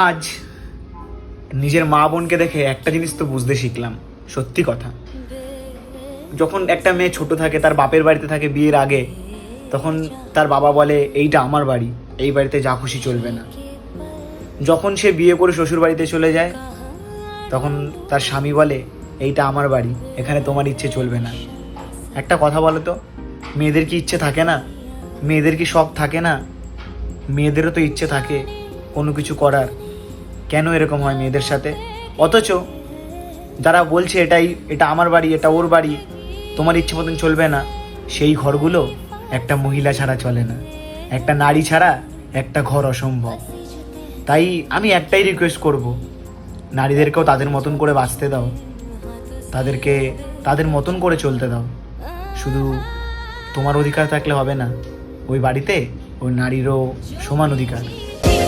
আজ নিজের মা বোনকে দেখে একটা জিনিস তো বুঝতে শিখলাম, সত্যি কথা। যখন একটা মেয়ে ছোট থাকে, তার বাপের বাড়িতে থাকে বিয়ের আগে, তখন তার বাবা বলে এইটা আমার বাড়ি, এই বাড়িতে যা খুশি চলবে না। যখন সে বিয়ে করে শ্বশুর বাড়িতে চলে যায়, তখন তার স্বামী বলে এইটা আমার বাড়ি, এখানে তোমার ইচ্ছে চলবে না। একটা কথা বলো তো, মেয়েদের কি ইচ্ছে থাকে না? মেয়েদের কি শখ থাকে না? মেয়েদেরও তো ইচ্ছে থাকে কোনো কিছু করার। কেন এরকম হয় মেয়েদের সাথে? অথচ যারা বলছে এটা আমার বাড়ি, এটা ওর বাড়ি, তোমার ইচ্ছে মতন চলবে না, সেই ঘরগুলো একটা মহিলা ছাড়া চলে না, একটা নারী ছাড়া একটা ঘর অসম্ভব। তাই আমি একটাই রিকোয়েস্ট করব, নারীদেরকেও তাদের মতন করে বাঁচতে দাও, তাদেরকে তাদের মতন করে চলতে দাও। শুধু তোমার অধিকার থাকলে হবে না, ওই বাড়িতে ওই নারীরও সমান অধিকার।